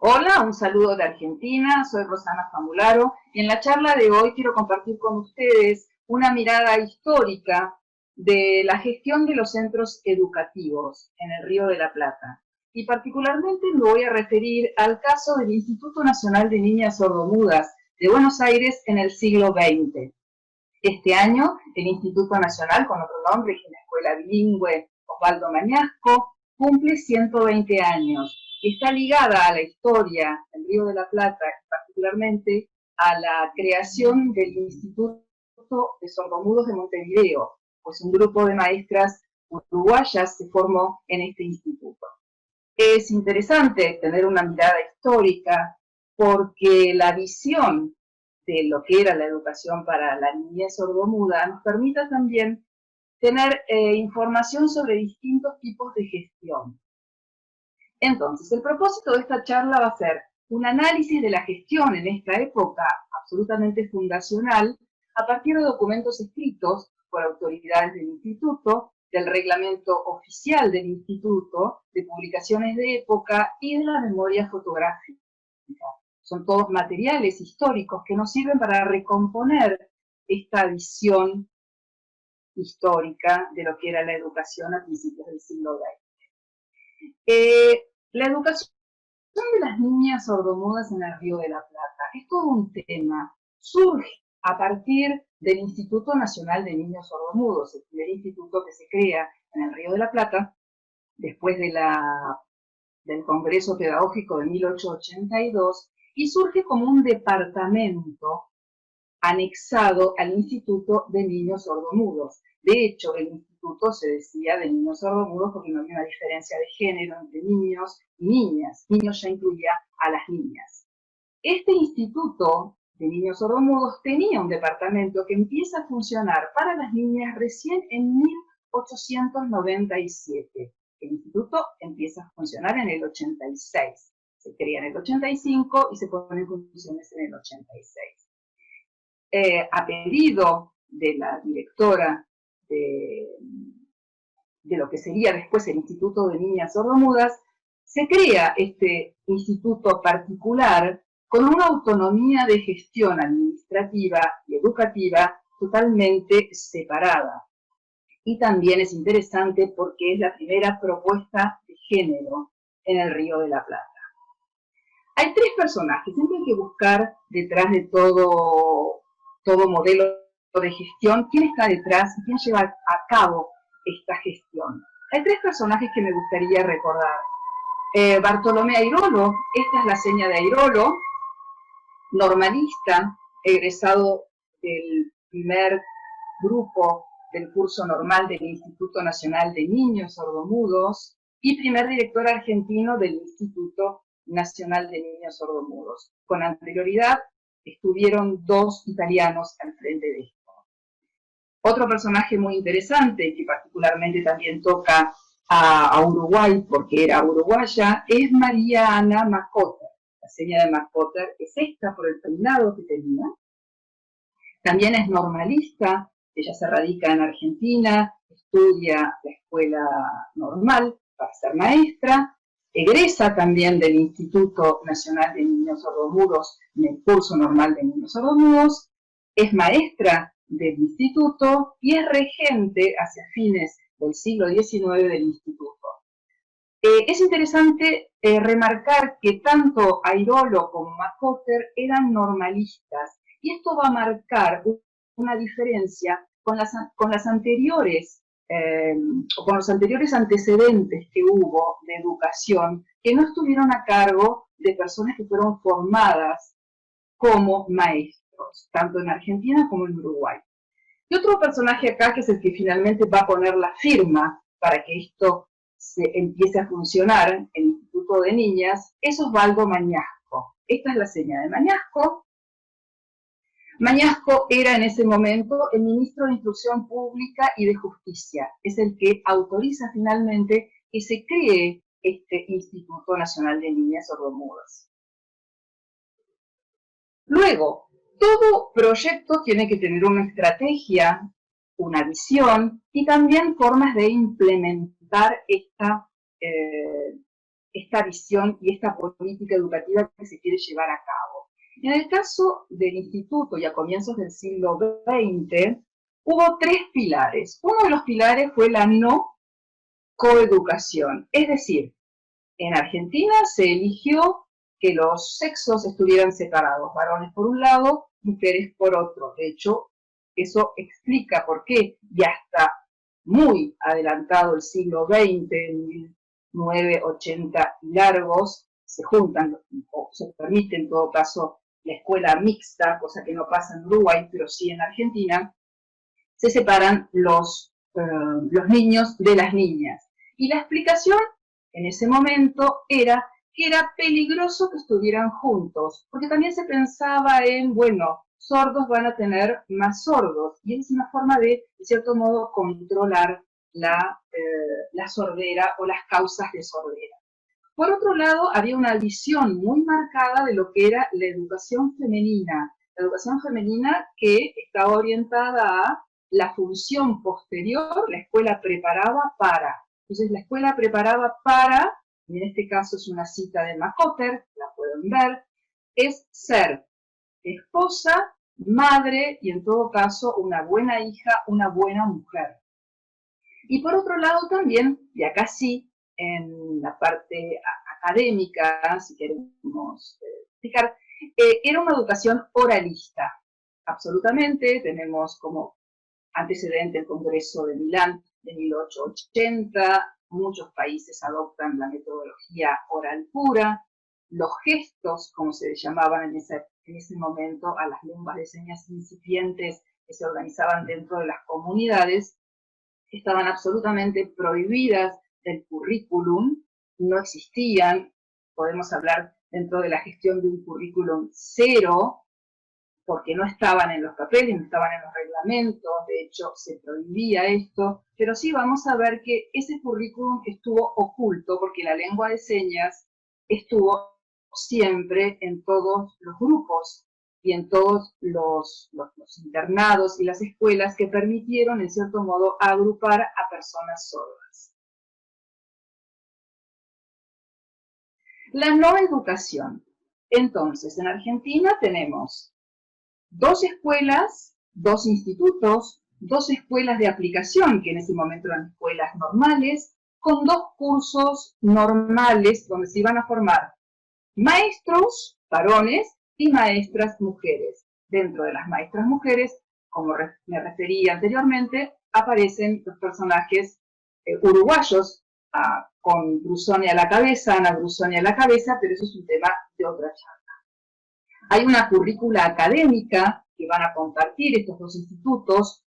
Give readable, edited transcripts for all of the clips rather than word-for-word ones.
Hola, un saludo de Argentina, soy Rosana Famularo y en la charla de hoy quiero compartir con ustedes una mirada histórica de la gestión de los centros educativos en el Río de la Plata. Y particularmente me voy a referir al caso del Instituto Nacional de Niñas Sordomudas de Buenos Aires en el siglo XX. Este año, el Instituto Nacional, con otro nombre, que es la Escuela Bilingüe Osvaldo Mañasco, cumple 120 años y está ligada a la historia del Río de la Plata, particularmente a la creación del Instituto de Sordomudos de Montevideo, pues un grupo de maestras uruguayas se formó en este instituto. Es interesante tener una mirada histórica porque la visión de lo que era la educación para la niñez sordomuda nos permite también tener información sobre distintos tipos de gestión. Entonces, el propósito de esta charla va a ser un análisis de la gestión en esta época absolutamente fundacional a partir de documentos escritos por autoridades del instituto, del reglamento oficial del instituto, de publicaciones de época y de la memoria fotográfica. Son todos materiales históricos que nos sirven para recomponer esta visión histórica de lo que era la educación a principios del siglo XX. La educación de las niñas sordomudas en el Río de la Plata es todo un tema. Surge a partir del Instituto Nacional de Niños Sordomudos, el primer instituto que se crea en el Río de la Plata, después del Congreso Pedagógico de 1882, y surge como un departamento anexado al Instituto de Niños Sordomudos. De hecho, el instituto se decía de niños sordomudos porque no había una diferencia de género entre niños y niñas. Niños ya incluía a las niñas. Este instituto de niños sordomudos tenía un departamento que empieza a funcionar para las niñas recién en 1897. El instituto empieza a funcionar en el 86. Se crea en el 85 y se pone en funciones en el 86. A pedido de la directora de lo que sería después el Instituto de Niñas Sordomudas, se crea este instituto particular con una autonomía de gestión administrativa y educativa totalmente separada. Y también es interesante porque es la primera propuesta de género en el Río de la Plata. Hay tres personajes, siempre hay que buscar detrás de todo modelo de gestión quién está detrás y quién lleva a cabo esta gestión. Hay tres personajes que me gustaría recordar. Bartolomé Airolo, esta es la seña de Airolo, normalista, egresado del primer grupo del curso normal del Instituto Nacional de Niños Sordomudos y primer director argentino del Instituto Nacional de Niños Sordomudos. Con anterioridad estuvieron dos italianos al frente de esto. Otro personaje muy interesante, que particularmente también toca a Uruguay, porque era uruguaya, es María Ana Mascoter. La seña de Mascoter es esta por el peinado que tenía. También es normalista, ella se radica en Argentina, estudia la escuela normal para ser maestra, egresa también del Instituto Nacional de Niños Sordomudos en el curso normal de Niños Sordomudos, es maestra del instituto y es regente hacia fines del siglo XIX del instituto. Es interesante remarcar que tanto Airolo como Mascoter eran normalistas y esto va a marcar una diferencia con las anteriores o con los anteriores antecedentes que hubo de educación que no estuvieron a cargo de personas que fueron formadas como maestros, tanto en Argentina como en Uruguay. Y otro personaje acá, que es el que finalmente va a poner la firma para que esto se empiece a funcionar, el Instituto de Niñas, es Osvaldo Mañasco. Esta es la seña de Mañasco. Mañasco era en ese momento el ministro de Instrucción Pública y de Justicia. Es el que autoriza finalmente que se cree este Instituto Nacional de Niñas Sordomudas. Luego, todo proyecto tiene que tener una estrategia, una visión y también formas de implementar esta esta visión y esta política educativa que se quiere llevar a cabo. En el caso del instituto y a comienzos del siglo XX, hubo tres pilares. Uno de los pilares fue la no coeducación, es decir, en Argentina se eligió que los sexos estuvieran separados, varones por un lado, mujeres por otro. De hecho, eso explica por qué, y hasta muy adelantado el siglo XX, 1980 y largos, se juntan, o se permite en todo caso, la escuela mixta, cosa que no pasa en Uruguay, pero sí en Argentina, se separan los niños de las niñas. Y la explicación en ese momento era que era peligroso que estuvieran juntos, porque también se pensaba en, bueno, sordos van a tener más sordos, y es una forma de cierto modo, controlar la sordera o las causas de sordera. Por otro lado, había una visión muy marcada de lo que era la educación femenina que estaba orientada a la función posterior, la escuela preparaba para. Entonces, la escuela preparaba para, y en este caso es una cita de Macoter, la pueden ver, es ser esposa, madre y en todo caso una buena hija, una buena mujer. Y por otro lado también, y acá sí, en la parte académica, si queremos explicar, era una educación oralista, absolutamente. Tenemos como antecedente el Congreso de Milán de 1880, muchos países adoptan la metodología oral pura, los gestos, como se llamaban en ese momento a las lenguas de señas incipientes que se organizaban dentro de las comunidades, estaban absolutamente prohibidas del currículum, no existían. Podemos hablar dentro de la gestión de un currículum cero, porque no estaban en los papeles, no estaban en los reglamentos, de hecho se prohibía esto, pero sí vamos a ver que ese currículum estuvo oculto porque la lengua de señas estuvo siempre en todos los grupos y en todos los internados y las escuelas que permitieron, en cierto modo, agrupar a personas sordas. La no educación. Entonces, en Argentina tenemos 2 escuelas, 2 institutos, 2 escuelas de aplicación, que en ese momento eran escuelas normales, con 2 cursos normales donde se iban a formar maestros varones y maestras mujeres. Dentro de las maestras mujeres, como me refería anteriormente, aparecen los personajes uruguayos, con Brusoni a la cabeza, Ana Brusoni a la cabeza, pero eso es un tema de otra charla. Hay una currícula académica que van a compartir estos 2 institutos,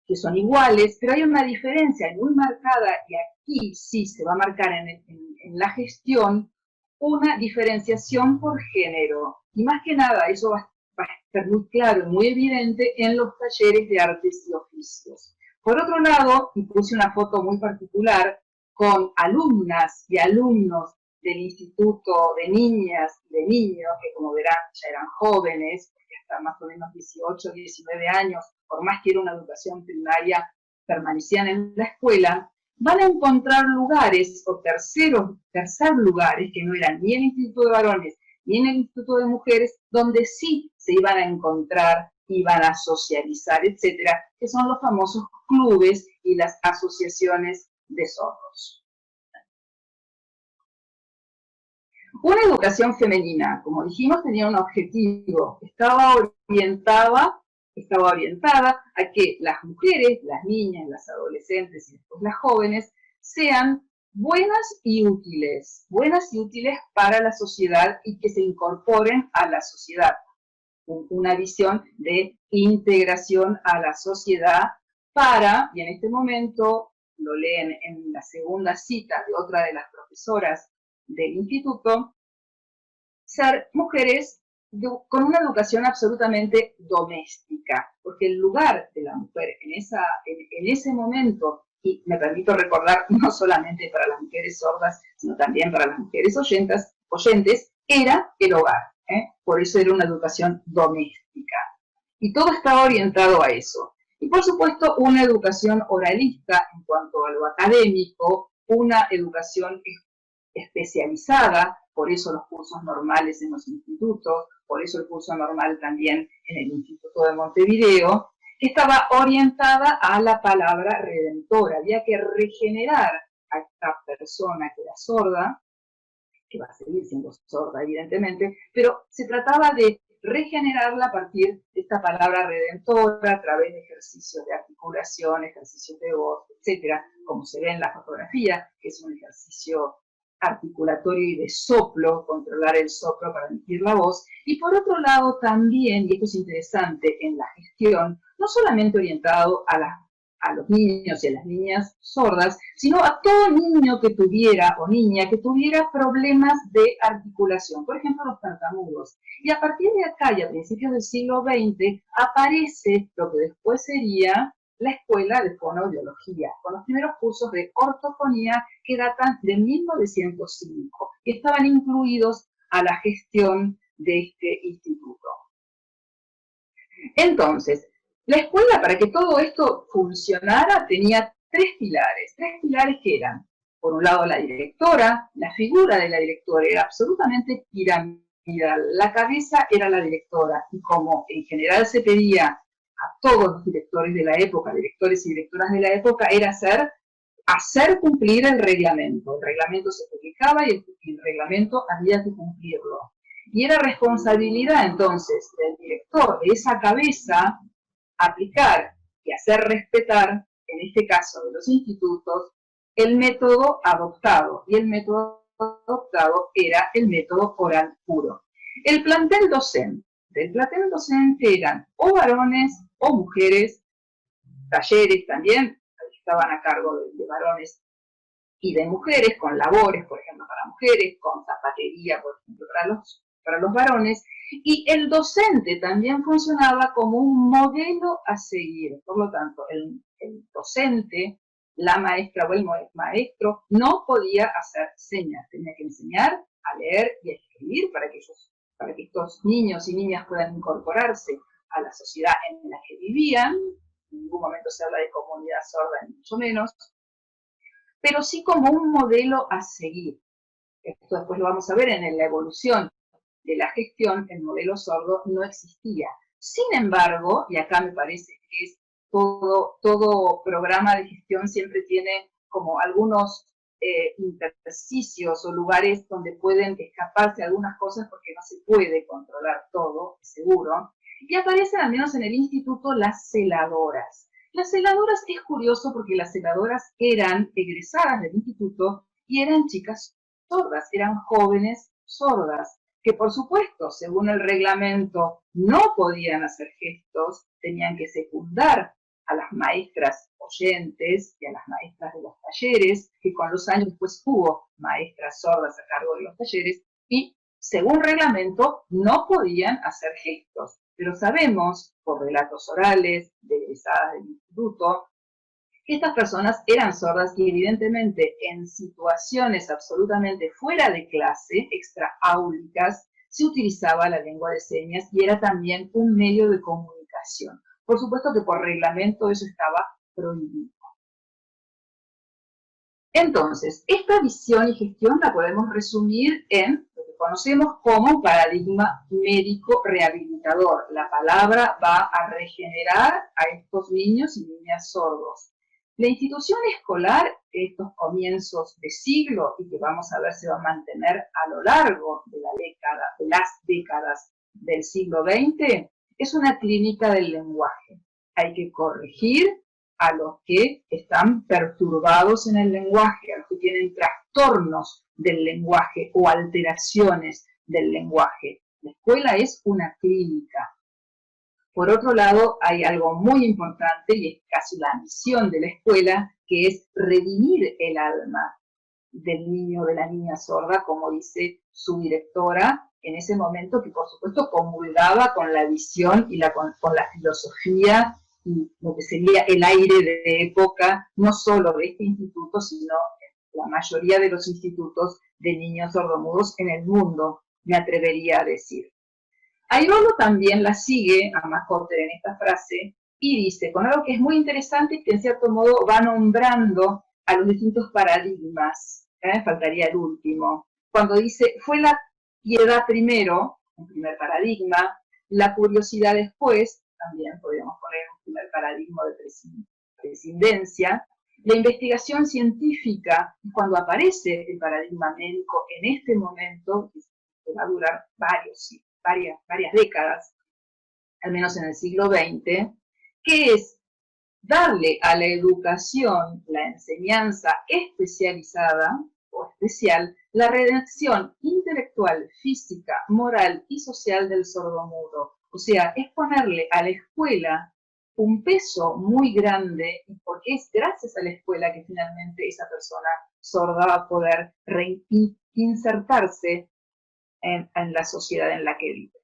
que son iguales, pero hay una diferencia muy marcada, y aquí sí se va a marcar en la gestión, una diferenciación por género. Y más que nada, eso va a estar muy claro y muy evidente en los talleres de artes y oficios. Por otro lado, y puse una foto muy particular con alumnas y alumnos del Instituto de Niñas y de Niños, que como verán ya eran jóvenes, porque hasta más o menos 18, 19 años, por más que era una educación primaria, permanecían en la escuela, van a encontrar lugares o tercer lugares, que no eran ni en el Instituto de Varones ni en el Instituto de Mujeres, donde sí se iban a encontrar, iban a socializar, etcétera, que son los famosos clubes y las asociaciones de sordos. Una educación femenina, como dijimos, tenía un objetivo, estaba orientada a que las mujeres, las niñas, las adolescentes y después las jóvenes sean buenas y útiles para la sociedad y que se incorporen a la sociedad. Una visión de integración a la sociedad para, y en este momento lo leen en la segunda cita de otra de las profesoras del instituto, ser mujeres con una educación absolutamente doméstica, porque el lugar de la mujer en ese momento, y me permito recordar, no solamente para las mujeres sordas, sino también para las mujeres oyentes, era el hogar. Por eso era una educación doméstica. Y todo estaba orientado a eso. Y por supuesto, una educación oralista en cuanto a lo académico, una educación especializada, por eso los cursos normales en los institutos, por eso el curso normal también en el Instituto de Montevideo, que estaba orientada a la palabra redentora. Había que regenerar a esta persona que era sorda, que va a seguir siendo sorda evidentemente, pero se trataba de regenerarla a partir de esta palabra redentora a través de ejercicios de articulación, ejercicios de voz, etcétera, como se ve en la fotografía, que es un ejercicio articulatorio y de soplo, controlar el soplo para emitir la voz, y por otro lado también, y esto es interesante en la gestión, no solamente orientado a los niños y a las niñas sordas, sino a todo niño que tuviera o niña que tuviera problemas de articulación, por ejemplo los tartamudos. Y a partir de acá y a principios del siglo XX aparece lo que después sería la Escuela de Fonoaudiología, con los primeros cursos de ortofonía que datan de 1905, que estaban incluidos a la gestión de este instituto. Entonces, la escuela, para que todo esto funcionara, tenía tres pilares que eran, por un lado, la directora. La figura de la directora era absolutamente piramidal. La cabeza era la directora, y como en general se pedía a todos los directores de la época, directores y directoras de la época, era hacer cumplir el reglamento. El reglamento se publicaba y el reglamento había que cumplirlo. Y era responsabilidad entonces del director, de esa cabeza, aplicar y hacer respetar, en este caso de los institutos, el método adoptado. Y el método adoptado era el método oral puro. El plantel docente eran o varones o mujeres, talleres también estaban a cargo de varones y de mujeres, con labores, por ejemplo, para mujeres, con zapatería, por ejemplo, para los varones, y el docente también funcionaba como un modelo a seguir. Por lo tanto, el docente, la maestra o el maestro no podía hacer señas, tenía que enseñar a leer y a escribir para que estos niños y niñas puedan incorporarse a la sociedad en la que vivían. En ningún momento se habla de comunidad sorda, ni mucho menos, pero sí como un modelo a seguir. Esto después lo vamos a ver en la evolución de la gestión. El modelo sordo no existía. Sin embargo, y acá me parece que es todo programa de gestión siempre tiene como algunos intersticios o lugares donde pueden escaparse algunas cosas porque no se puede controlar todo, seguro. Y aparecen, al menos en el instituto, las celadoras. Las celadoras es curioso porque las celadoras eran egresadas del instituto y eran chicas sordas, eran jóvenes sordas, que por supuesto, según el reglamento, no podían hacer gestos, tenían que secundar a las maestras oyentes y a las maestras de los talleres, que con los años después hubo maestras sordas a cargo de los talleres, y según reglamento no podían hacer gestos. Pero sabemos, por relatos orales de egresadas del instituto, que estas personas eran sordas y evidentemente en situaciones absolutamente fuera de clase, extraáulicas, se utilizaba la lengua de señas y era también un medio de comunicación. Por supuesto que por reglamento eso estaba prohibido. Entonces, esta visión y gestión la podemos resumir en lo que conocemos como paradigma médico rehabilitador. La palabra va a regenerar a estos niños y niñas sordos. La institución escolar, estos comienzos de siglo, y que vamos a ver se va a mantener a lo largo de las décadas del siglo XX, es una clínica del lenguaje. Hay que corregir a los que están perturbados en el lenguaje, a los que tienen trastornos del lenguaje o alteraciones del lenguaje. La escuela es una clínica. Por otro lado, hay algo muy importante, y es casi la misión de la escuela, que es redimir el alma del niño o de la niña sorda, como dice su directora, en ese momento, que por supuesto comulgaba con la visión y con la filosofía y lo que sería el aire de época, no solo de este instituto, sino la mayoría de los institutos de niños sordomudos en el mundo, me atrevería a decir. Airolo también la sigue a Macorter en esta frase y dice, con algo que es muy interesante y que en cierto modo va nombrando a los distintos paradigmas faltaría el último, cuando dice, fue la piedad primero, un primer paradigma, la curiosidad después, también podríamos poner un primer paradigma de prescindencia, la investigación científica, cuando aparece el paradigma médico en este momento, que va a durar varias décadas, al menos en el siglo XX, que es darle a la educación, la enseñanza especializada o especial, la redacción intelectual, física, moral y social del sordomudo. O sea, es ponerle a la escuela un peso muy grande, porque es gracias a la escuela que finalmente esa persona sorda va a poder reinsertarse en la sociedad en la que vive.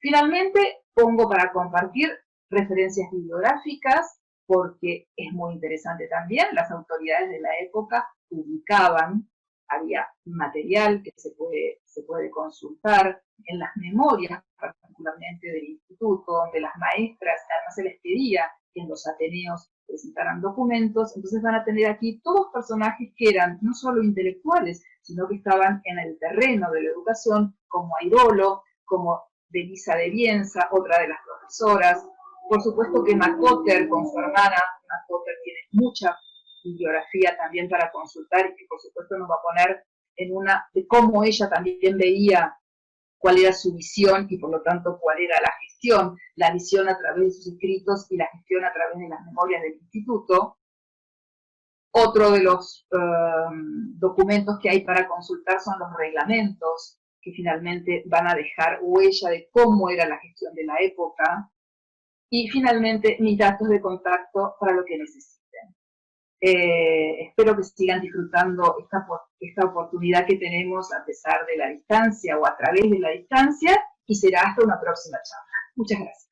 Finalmente, pongo para compartir referencias bibliográficas, porque es muy interesante también. Las autoridades de la época publicaban, había material que se puede consultar en las memorias, particularmente del instituto, donde las maestras, además se les pedía que en los ateneos presentaran documentos. Entonces van a tener aquí todos personajes que eran no solo intelectuales, sino que estaban en el terreno de la educación, como Airolo, como Delisa de Bienza, otra de las profesoras. Por supuesto que Macotter con su hermana, Macotter tiene mucha bibliografía también para consultar y que por supuesto nos va a poner en una de cómo ella también veía cuál era su visión y por lo tanto cuál era la visión a través de sus escritos y la gestión a través de las memorias del instituto. Otro de los documentos que hay para consultar son los reglamentos, que finalmente van a dejar huella de cómo era la gestión de la época. Y finalmente, mis datos de contacto para lo que necesiten. Espero que sigan disfrutando esta oportunidad que tenemos a pesar de la distancia o a través de la distancia, y será hasta una próxima charla. Muchas gracias.